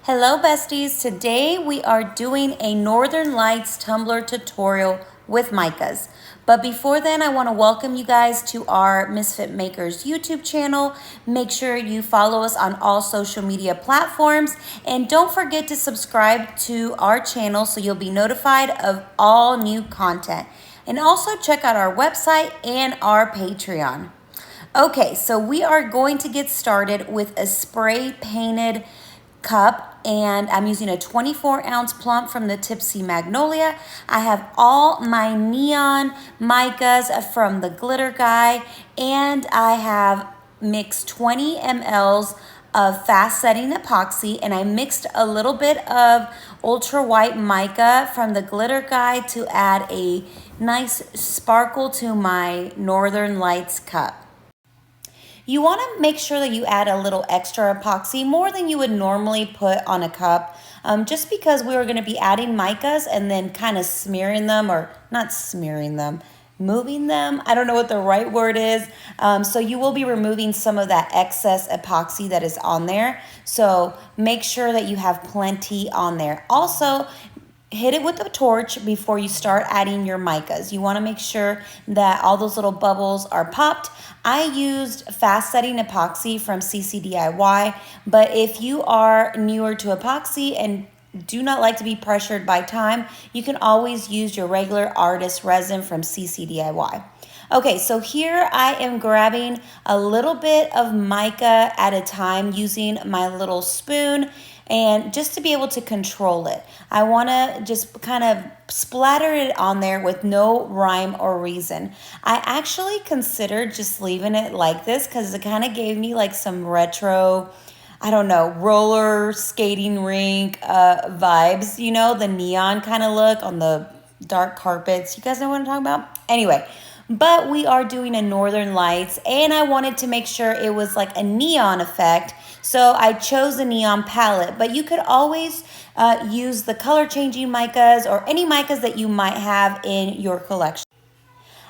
Hello besties, today we are doing a Northern Lights tumbler tutorial with micas. But before then, I want to welcome you guys to our Misfit Makers YouTube channel. Make sure you follow us on all social media platforms. And don't forget to subscribe to our channel so you'll be notified of all new content. And also check out our website and our Patreon. Okay, so we are going to get started with a spray painted cup, and I'm using a 24-ounce plump from the Tipsy Magnolia. I have all my neon micas from the Glitter Guy, and I have mixed 20 mLs of fast setting epoxy, and I mixed a little bit of ultra white mica from the Glitter Guy to add a nice sparkle to my Northern Lights cup. You want to make sure that you add a little extra epoxy, more than you would normally put on a cup, just because we were going to be adding micas and then kind of smearing them, or not smearing them, moving them. I don't know what the right word is. So you will be removing some of that excess epoxy that is on there. So make sure that you have plenty on there. Also, hit it with a torch before you start adding your micas. You want to make sure that all those little bubbles are popped. I used fast setting epoxy from CCDIY, but if you are newer to epoxy and do not like to be pressured by time, you can always use your regular artist resin from CCDIY. Okay, so here I am grabbing a little bit of mica at a time using my little spoon, and just to be able to control it. I want to just kind of splatter it on there with no rhyme or reason. I actually considered just leaving it like this because it kind of gave me like some retro, I don't know, roller skating rink vibes, you know, the neon kind of look on the dark carpets. You guys know what I'm talking about? Anyway, but we are doing a Northern Lights, and I wanted to make sure it was like a neon effect, so I chose a neon palette. But you could always use the color changing micas or any micas that you might have in your collection.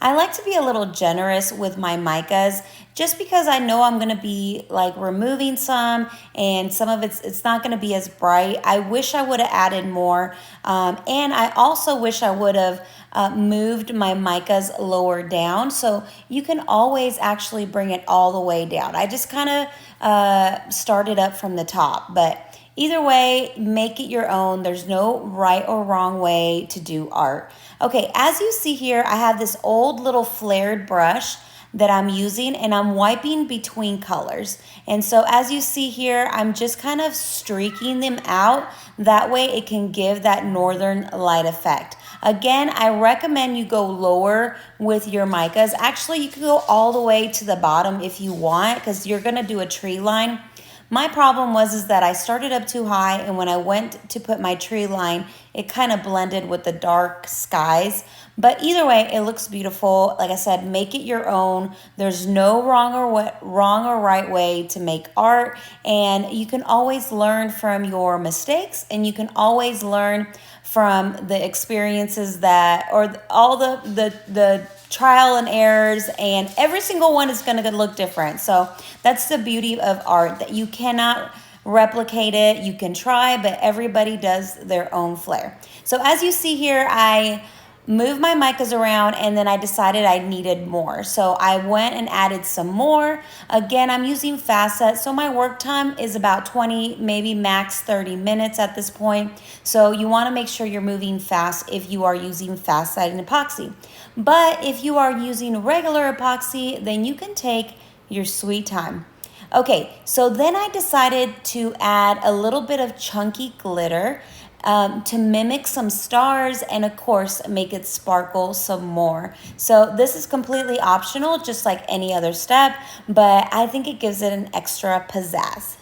I like to be a little generous with my micas just because I know I'm going to be like removing some, and some of it's not going to be as bright. I wish I would have added more, and I also wish I would have moved my micas lower down, so you can always actually bring it all the way down. I just kind of started up from the top, but either way, make it your own. There's no right or wrong way to do art. Okay, as you see here, I have this old little flared brush that I'm using, and I'm wiping between colors. And so as you see here, I'm just kind of streaking them out. That way it can give that northern light effect. Again, I recommend you go lower with your micas. Actually, you can go all the way to the bottom if you want, because you're gonna do a tree line. My problem was that I started up too high, and when I went to put my tree line, it kind of blended with the dark skies. But either way, it looks beautiful. Like I said, make it your own. There's no wrong or right way to make art, and you can always learn from your mistakes, and you can always learn from the experiences that, or all the trial and errors, and every single one is going to look different. So that's the beauty of art, that you cannot replicate it. You can try, but everybody does their own flair. So as you see here, I moved my micas around, and then I decided I needed more. So I went and added some more. Again, I'm using FastSet, so my work time is about 20, maybe max 30 minutes at this point. So you want to make sure you're moving fast if you are using FastSet and epoxy. But if you are using regular epoxy, then you can take your sweet time. Okay, so then I decided to add a little bit of chunky glitter to mimic some stars, and of course make it sparkle some more. So this is completely optional, just like any other step, but I think it gives it an extra pizzazz.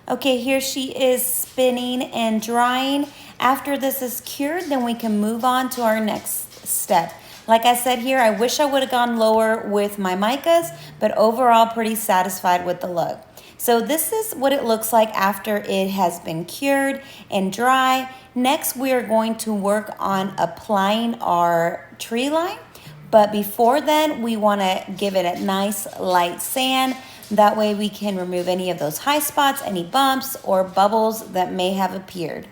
Okay, here she is spinning and drying. After this is cured, then we can move on to our next step. Like I said here, I wish I would have gone lower with my micas, but overall pretty satisfied with the look. So this is what it looks like after it has been cured and dry. Next, we are going to work on applying our tree line. But before then, we want to give it a nice light sand. That way we can remove any of those high spots, any bumps or bubbles that may have appeared.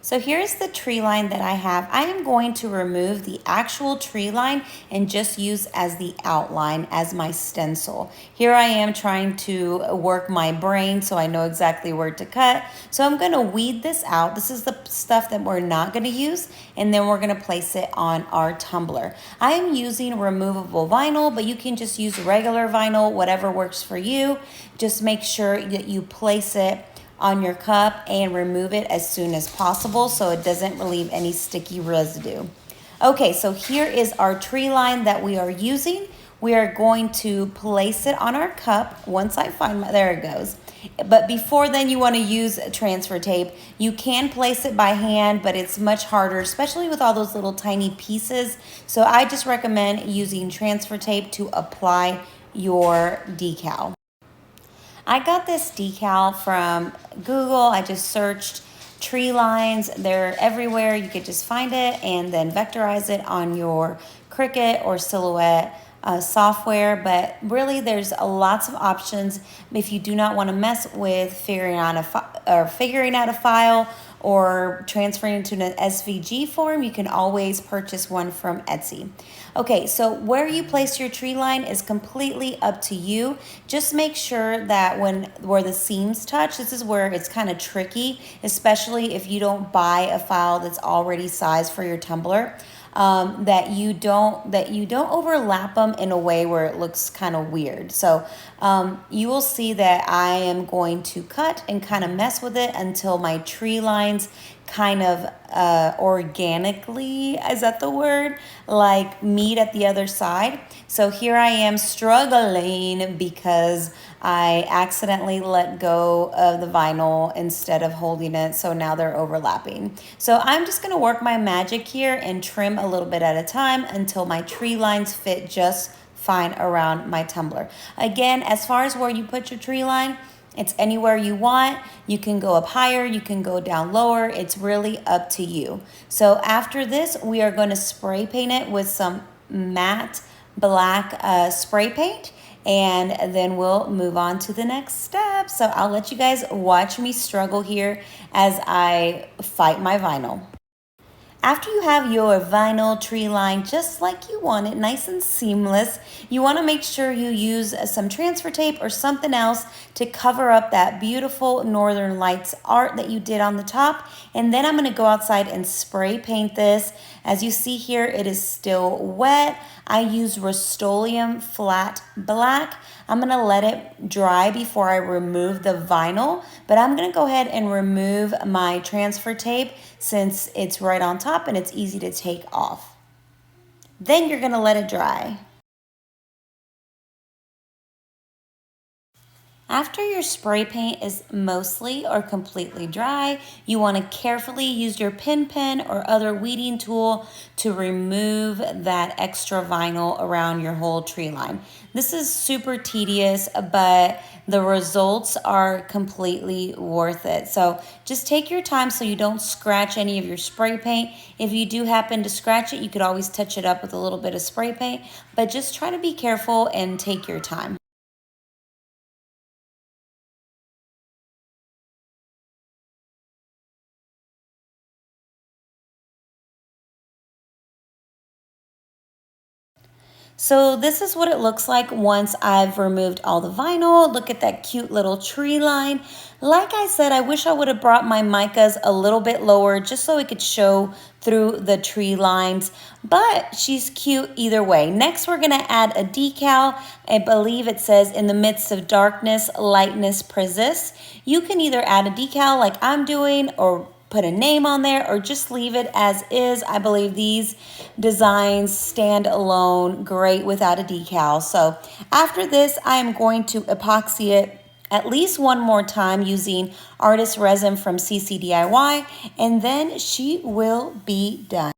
So here's the tree line that I have. I am going to remove the actual tree line and just use as the outline as my stencil. Here I am trying to work my brain so I know exactly where to cut. So I'm gonna weed this out. This is the stuff that we're not gonna use, and then we're gonna place it on our tumbler. I am using removable vinyl, but you can just use regular vinyl, whatever works for you. Just make sure that you place it on your cup and remove it as soon as possible so it doesn't relieve any sticky residue. Okay, so here is our tree line that we are using. We are going to place it on our cup. Once I find my, there it goes. But before then, you want to use transfer tape. You can place it by hand, but it's much harder, especially with all those little tiny pieces. So I just recommend using transfer tape to apply your decal. I got this decal from Google. I just searched tree lines. They're everywhere. You could just find it and then vectorize it on your Cricut or Silhouette software. But really, there's lots of options if you do not want to mess with figuring out a file or transferring it to an SVG form. You can always purchase one from Etsy. Okay, so where you place your tree line is completely up to you. Just make sure that where the seams touch, this is where it's kind of tricky, especially if you don't buy a file that's already sized for your tumbler. That you don't overlap them in a way where it looks kind of weird. So you will see that I am going to cut and kind of mess with it until my tree lines kind of organically, is that the word, like meet at the other side. So here I am struggling because I accidentally let go of the vinyl instead of holding it, so now they're overlapping. So I'm just gonna work my magic here and trim a little bit at a time until my tree lines fit just fine around my tumbler. Again, as far as where you put your tree line, it's anywhere you want. You can go up higher, you can go down lower. It's really up to you. So after this, we are going to spray paint it with some matte black spray paint, and then we'll move on to the next step. So I'll let you guys watch me struggle here as I fight my vinyl. After you have your vinyl tree line just like you want it, nice and seamless, you want to make sure you use some transfer tape or something else to cover up that beautiful Northern Lights art that you did on the top. And then I'm going to go outside and spray paint this. As you see here, it is still wet. I use Rust-Oleum Flat Black. I'm going to let it dry before I remove the vinyl, but I'm going to go ahead and remove my transfer tape since it's right on top and it's easy to take off. Then you're going to let it dry. After your spray paint is mostly or completely dry, you want to carefully use your pen or other weeding tool to remove that extra vinyl around your whole tree line. This is super tedious, but the results are completely worth it. So just take your time so you don't scratch any of your spray paint. If you do happen to scratch it, you could always touch it up with a little bit of spray paint, but just try to be careful and take your time. So this is what it looks like once I've removed all the vinyl. Look at that cute little tree line. Like I said, I wish I would have brought my micas a little bit lower just so it could show through the tree lines, but she's cute either way. Next, we're gonna add a decal. I believe it says, "In the midst of darkness, lightness persists." You can either add a decal like I'm doing or put a name on there or just leave it as is. I believe these designs stand alone great without a decal. So after this, I am going to epoxy it at least one more time using artist resin from CC DIY, and then she will be done.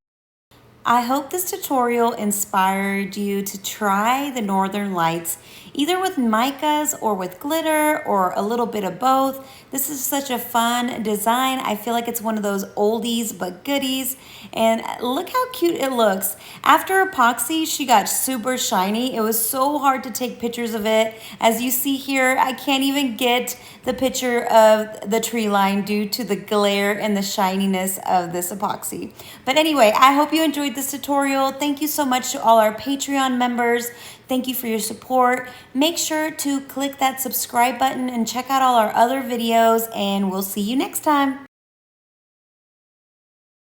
I hope this tutorial inspired you to try the Northern Lights. either with micas or with glitter or a little bit of both. This is such a fun design. I feel like it's one of those oldies but goodies. And look how cute it looks. After epoxy, she got super shiny. It was so hard to take pictures of it. As you see here, I can't even get the picture of the tree line due to the glare and the shininess of this epoxy. But anyway, I hope you enjoyed this tutorial. Thank you so much to all our Patreon members. Thank you for your support. Make sure to click that subscribe button and check out all our other videos, and we'll see you next time.